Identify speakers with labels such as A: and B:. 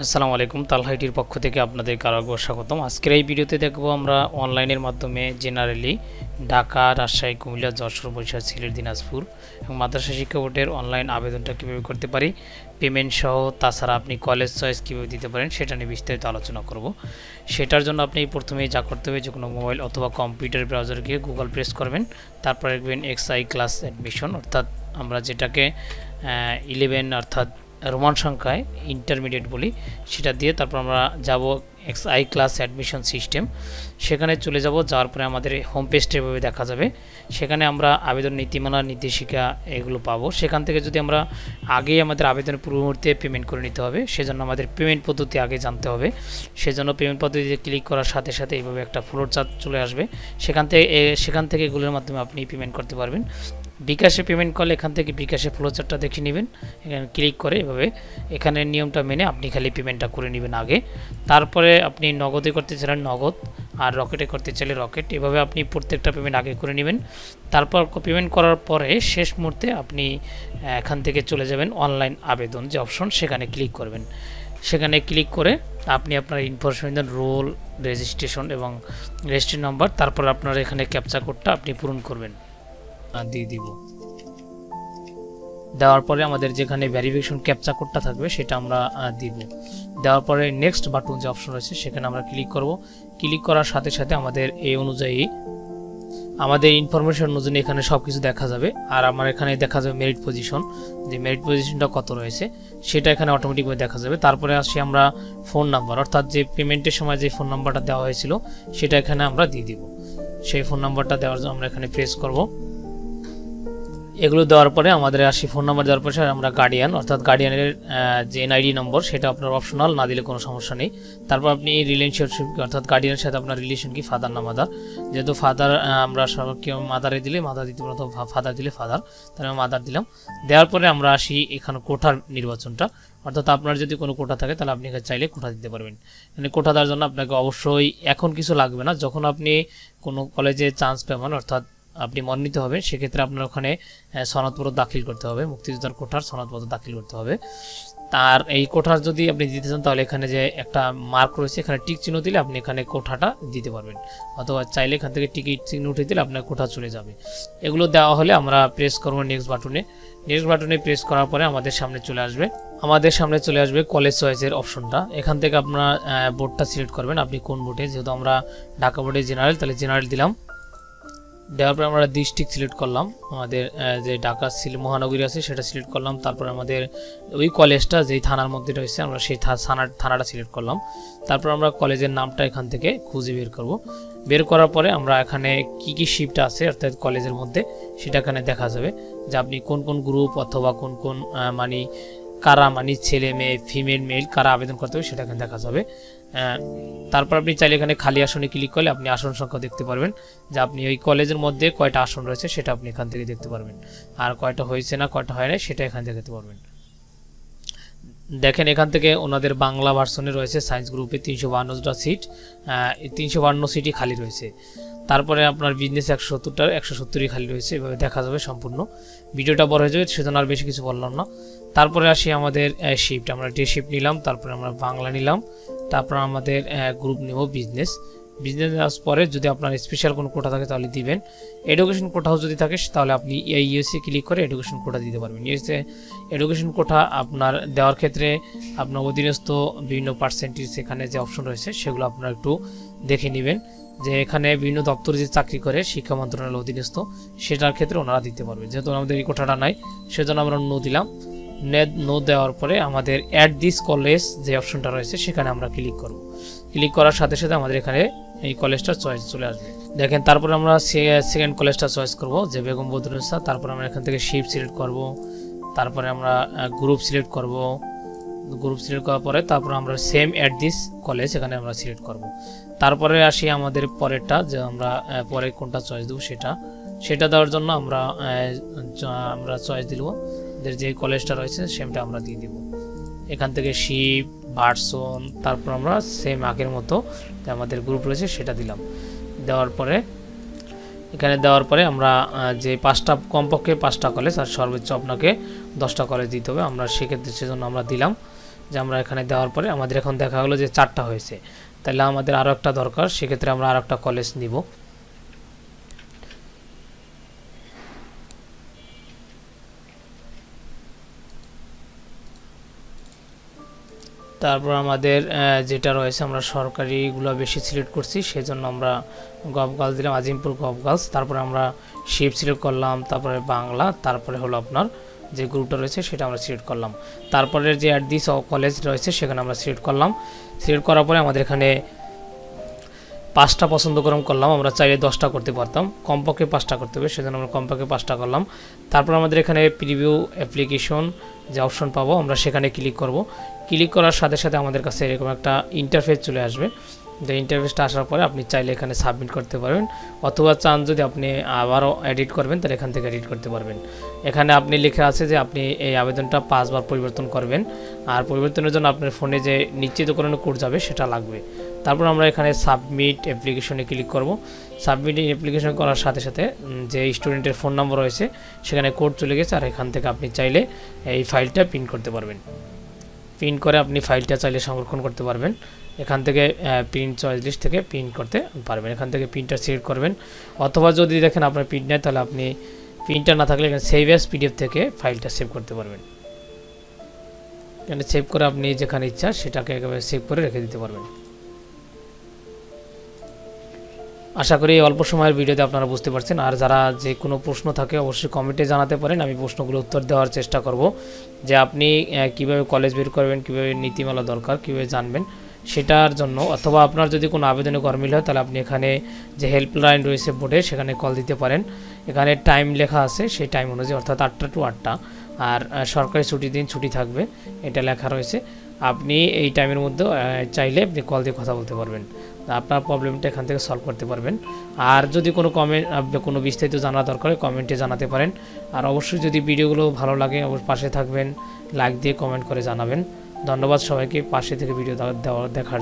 A: আসসালামু আলাইকুম, তালহাইটির পক্ষ থেকে আপনাদের আরেকবার স্বাগতম। আজকের এই ভিডিওতে দেখব আমরা অনলাইনের মাধ্যমে জেনারেলি ঢাকা, রাজশাহী, কুমিল্লা, যশোর, বরিশাল, সিলেট, দিনাজপুর এবং মাদ্রাসা শিক্ষা বোর্ডের অনলাইন আবেদনটা কীভাবে করতে পারি, পেমেন্ট সহ, তাছাড়া আপনি কলেজ চয়েস কীভাবে দিতে পারেন সেটা নিয়ে বিস্তারিত আলোচনা করব। সেটার জন্য আপনি প্রথমেই যা করতে হবে, যে কোনো মোবাইল অথবা কম্পিউটার ব্রাউজারে গিয়ে গুগল প্রেস করবেন, তারপর লিখবেন HSC ক্লাস অ্যাডমিশন, অর্থাৎ আমরা যেটাকে 11 অর্থাৎ রোমান সংখ্যায় ইন্টারমিডিয়েট বলি, সেটা দিয়ে তারপর আমরা যাব HSC ক্লাস অ্যাডমিশন সিস্টেম। সেখানে চলে যাব, যাওয়ার পরে আমাদের হোম পেজটা এভাবে দেখা যাবে। সেখানে আমরা আবেদন নীতিমালা, নির্দেশিকা এগুলো পাবো। সেখান থেকে যদি আমরা আগেই আমাদের আবেদনের পূর্ব মুহূর্তে পেমেন্ট করে নিতে হবে, সেজন্য আমাদের পেমেন্ট পদ্ধতি আগে জানতে হবে। সেজন্য পেমেন্ট পদ্ধতিতে ক্লিক করার সাথে সাথে এইভাবে একটা ফ্লোর চার্ট চলে আসবে। সেখান থেকে এগুলোর মাধ্যমে আপনি পেমেন্ট করতে পারবেন। বিকাশে পেমেন্ট করলে এখান থেকে বিকাশে ফ্লোচার্টটা দেখে নেবেন, এখানে ক্লিক করে এভাবে এখানে নিয়মটা মেনে আপনি খালি পেমেন্টটা করে নেবেন আগে। তারপরে আপনি নগদে করতে চাইলে নগদ, আর রকেটে করতে চাইলে রকেট, এভাবে আপনি প্রত্যেকটা পেমেন্ট আগে করে নেবেন। তারপর পেমেন্ট করার পরে শেষ মুহূর্তে আপনি এখান থেকে চলে যাবেন অনলাইন আবেদন যে অপশন, সেখানে ক্লিক করবেন। সেখানে ক্লিক করে আপনি আপনার ইনফরমেশন, রোল, রেজিস্ট্রেশন এবং রেজিস্ট্রেশন নাম্বার, তারপর আপনার এখানে ক্যাপচা কোডটা আপনি পূরণ করবেন, দিয়ে দিব। দেওয়ার পরে আমাদের যেখানে ভেরিফিকেশন ক্যাপচা কোডটা থাকবে সেটা আমরা দিব। দেওয়ার পরে নেক্সট বাটন যে অপশন রয়েছে সেখানে আমরা ক্লিক করব। ক্লিক করার সাথে সাথে আমাদের এই অনুযায়ী আমাদের ইনফরমেশন অনুযায়ী এখানে সব কিছু দেখা যাবে। আর আমার এখানে দেখা যাবে মেরিট পজিশন, যে মেরিট পজিশনটা কত রয়েছে সেটা এখানে অটোমেটিকভাবে দেখা যাবে। তারপরে আসি আমরা ফোন নাম্বার, অর্থাৎ যে পেমেন্টের সময় যে ফোন নাম্বারটা দেওয়া হয়েছিল সেটা এখানে আমরা দিয়ে দিব। সেই ফোন নাম্বারটা দেওয়ার জন্য আমরা এখানে প্রেস করব। এগুলো দেওয়ার পরে আমাদের আসি ফোন নাম্বার দেওয়ার পরে আমরা গার্ডিয়ান, অর্থাৎ গার্ডিয়ানের যে এনআইডি নম্বর সেটা আপনার অপশনাল, না দিলে কোনো সমস্যা নেই। তারপর আপনি রিলেশনশিপ, অর্থাৎ গার্ডিয়ানের সাথে আপনার রিলেশন কি, ফাদার না মাদার। যেহেতু ফাদার আমরা কেউ মাদারে দিলে মাদার দিতে পারবো, অথবা ফাদার দিলে ফাদার, তাহলে আমি মাদার দিলাম। দেওয়ার পরে আমরা আসি এখানে কোটার নির্বাচনটা, অর্থাৎ আপনার যদি কোনো কোটা থাকে তাহলে আপনি চাইলে কোটা দিতে পারবেন। মানে কোটা দেওয়ার জন্য আপনাকে অবশ্যই এখন কিছু লাগবে না, যখন আপনি কোনো কলেজে চান্স পাবেন, অর্থাৎ আপনি মনোনীত হবেন, সেক্ষেত্রে আপনার ওখানে সনদপত্র দাখিল করতে হবে, মুক্তিযোদ্ধার কোঠার সনদপত্র দাখিল করতে হবে। তার এই কোঠার যদি আপনি দিতে চান তাহলে এখানে যে একটা মার্ক রয়েছে এখানে টিক চিহ্ন দিলে আপনি এখানে কোঠাটা দিতে পারবেন, অথবা চাইলে এখান থেকে টিকিট চিহ্ন উঠে দিলে আপনার কোঠা চলে যাবে। এগুলো দেওয়া হলে আমরা প্রেস করবো নেক্সট বাটনে। নেক্সট বাটনে প্রেস করার পরে আমাদের সামনে চলে আসবে কলেজ চয়েসের অপশনটা। এখান থেকে আপনার বোর্ডটা সিলেক্ট করবেন, আপনি কোন বোর্ডে, যেহেতু আমরা ঢাকা বোর্ডে জেনারেল, তাহলে জেনারেল দিলাম। দেওয়ার পরে আমরা ডিস্ট্রিক্ট সিলেক্ট করলাম, আমাদের যে ঢাকা মহানগরী আছে সেটা সিলেক্ট করলাম। তারপর আমাদের ওই কলেজটা যেই থানার মধ্যে রয়েছে আমরা সেই থানাটা সিলেক্ট করলাম। তারপর আমরা কলেজের নামটা এখান থেকে খুঁজে বের করব। বের করার পরে আমরা এখানে কি কি শিফট আছে অর্থাৎ কলেজের মধ্যে সেটা এখানে দেখা যাবে, যে আপনি কোন কোন গ্রুপ অথবা কোন কোন কারা ছেলে মেয়ে, ফিমেল মেল কারা আবেদন করতে হবে সেটা এখানে দেখা যাবে। তারপর আপনি চাইলে এখানে খালি আসনে ক্লিক করলে আপনি আসন সংখ্যা দেখতে পারবেন, যে আপনি ওই কলেজের মধ্যে কয়টা আসন রয়েছে সেটা আপনি এখান থেকে দেখতে পারবেন, আর কয়টা হয়েছে না কয়টা হয় না সেটা এখান থেকে দেখতে পারবেন। দেখেন এখান থেকে ওনাদের বাংলা ভার্সনে রয়েছে সায়েন্স গ্রুপে 352টা সিট, 352 সিটই খালি রয়েছে। তারপরে আপনার বিজনেস 170টার 170ই খালি রয়েছে, এভাবে দেখা যাবে। সম্পূর্ণ ভিডিওটা বড় হয়ে যাবে, সেজন্য আর বেশি কিছু বললাম না। তারপরে আসি আমাদের শিফট, আমরা ডে শিফট নিলাম, তারপরে আমরা বাংলা নিলাম, তারপর আমাদের গ্রুপ নেব বিজনেস নেওয়ার পরে যদি আপনার স্পেশাল কোনো কোটা থাকে তাহলে দিবেন। এডুকেশন কোটাও যদি থাকে তাহলে আপনি ইউএসএ ক্লিক করে এডুকেশন কোটা দিতে পারবেন। ইউএসএ এডুকেশন কোটা আপনার দেওয়ার ক্ষেত্রে আপনার অধীনস্থ বিভিন্ন পার্সেন্টেজ এখানে যে অপশন রয়েছে সেগুলো আপনারা একটু দেখে নেবেন, যে এখানে বিভিন্ন দপ্তরে যে চাকরি করে শিক্ষা মন্ত্রণালয়ের অধীনস্থ সেটার ক্ষেত্রে ওনারা দিতে পারবে। যেহেতু আমাদের এই কোটাটা নাই সেজন্য আমরা নো দিলাম। নো দেওয়ার পরে আমাদের অ্যাড দিস কলেজ যে অপশনটা রয়েছে সেখানে আমরা ক্লিক করব। ক্লিক করার সাথে সাথে আমাদের এখানে এই কলেজটা চয়েস চলে আসবে। দেখেন তারপরে আমরা সেকেন্ড কলেজটা চয়েস করব, যে বেগম বদরুন্নেসা। তারপর আমরা এখান থেকে শিফট সিলেক্ট করব, তারপরে আমরা গ্রুপ সিলেক্ট করব। গ্রুপ সিলেক্ট করার পরে তারপর আমরা সেম অ্যাট দিস কলেজ এখানে আমরা সিলেক্ট করব। তারপরে আসি আমাদের পরেরটা, যে আমরা পরে কোনটা চয়েস দেবো সেটা দেওয়ার জন্য আমরা চয়েস দিল যে কলেজটা রয়েছে সেমটা আমরা দিয়ে দিব। এখান থেকে শিপ ভার্সন, তারপর আমরা সেম আগের মতো আমাদের গ্রুপ রয়েছে সেটা দিলাম। দেওয়ার পরে আমরা যে কমপক্ষে 5টা কলেজ আর সর্বোচ্চ আপনাকে 10টা কলেজ দিতে হবে, আমরা সেক্ষেত্রে সেজন্য আমরা দিলাম। যে আমরা এখানে দেওয়ার পরে আমাদের এখন দেখা হলো যে 4টা হয়েছে, তাহলে আমাদের আরও একটা দরকার, সেক্ষেত্রে আমরা আরও একটা কলেজ নিব। তারপর আমাদের যেটা রয়েছে আমরা সরকারিগুলো বেশি সিলেক্ট করছি, সেজন্য আমরা গভ গার্লস দিলাম, আজিমপুর গভ গার্লস। তারপরে আমরা শিপ সিলেক্ট করলাম, তারপরে বাংলা, তারপরে হলো আপনার যে গ্রুপটা রয়েছে সেটা আমরা সিলেক্ট করলাম। তারপরে যে অ্যাট দিস কলেজ রয়েছে সেখানে আমরা সিলেক্ট করলাম। সিলেক্ট করার পরে আমাদের এখানে 5টা পছন্দ করলাম, আমরা চাইলে 10টা করতে পারতাম, কমপক্ষে 5টা করতে হবে, সেজন্য আমরা কমপক্ষে 5টা করলাম। তারপর আমাদের এখানে প্রিভিউ অ্যাপ্লিকেশন যে অপশন পাবো আমরা সেখানে ক্লিক করব। ক্লিক করার সাথে সাথে আমাদের কাছে এরকম একটা ইন্টারফেস চলে আসবে। যে ইন্টারফেসটা আসার পরে আপনি চাইলে এখানে সাবমিট করতে পারবেন, অথবা চান যদি আপনি আবারও এডিট করবেন তাহলে এখান থেকে এডিট করতে পারবেন। এখানে আপনি লেখা আছে যে আপনি এই আবেদনটা 5 বার পরিবর্তন করবেন, আর পরিবর্তনের জন্য আপনার ফোনে যে নিশ্চিতকরণের কোড যাবে সেটা লাগবে। তারপর আমরা এখানে সাবমিট অ্যাপ্লিকেশনে ক্লিক করব। সাবমিট অ্যাপ্লিকেশন করার সাথে সাথে যে স্টুডেন্টের ফোন নম্বর রয়েছে সেখানে কোড চলে গেছে, আর এখান থেকে আপনি চাইলে এই ফাইলটা প্রিন্ট করতে পারবেন। প্রিন্ট করে আপনি ফাইলটা চাইলে সংরক্ষণ করতে পারবেন। এখান থেকে প্রিন্ট চয়েস লিস্ট থেকে প্রিন্ট করতে পারবেন, এখান থেকে প্রিন্টার সিলেক্ট করবেন। অথবা যদি দেখেন আপনার প্রিন্ট নেই তাহলে আপনি প্রিন্টার না থাকলে এখানে সেভ অ্যাজ পিডিএফ থেকে ফাইলটা সেভ করতে পারবেন। এখানে সেভ করে আপনি যেখানে ইচ্ছা সেটাকে একেবারে সেভ করে রেখে দিতে পারবেন। আশা করি অল্প সময়ের ভিডিওতে আপনারা বুঝতে পারছেন। আর যারা যে কোনো প্রশ্ন থাকে অবশ্যই কমেন্টে জানাতে পারেন, আমি প্রশ্নগুলো উত্তর দেওয়ার চেষ্টা করব। যে আপনি কিভাবে কলেজ বের করবেন, কিভাবে নীতিমালা দরকার, কিভাবে জানবেন সেটার জন্য, অথবা আপনার যদি কোনো আবেদনে গরমিল হয় তাহলে আপনি এখানে যে হেল্পলাইন রয়েছে বোর্ডে সেখানে কল দিতে পারেন। এখানে টাইম লেখা আছে, সেই টাইম অনুযায়ী অর্থাৎ 8টা টু 8টা, আর সরকারি ছুটির দিন ছুটি থাকবে এটা লেখা রয়েছে। আপনি এই টাইমের মধ্যে চাইলে আপনি কল দিয়ে কথা বলতে পারবেন, আপনার প্রবলেমটা এখান থেকে সলভ করতে পারবেন। আর যদি কোনো কোনো বিস্তারিত জানা দরকার হয় কমেন্টে জানাতে পারেন। আর অবশ্যই যদি ভিডিওগুলো ভালো লাগে অবশ্যই পাশে থাকবেন, লাইক দিয়ে কমেন্ট করে জানাবেন। ধন্যবাদ সবাইকে পাশে থেকে ভিডিও দেখার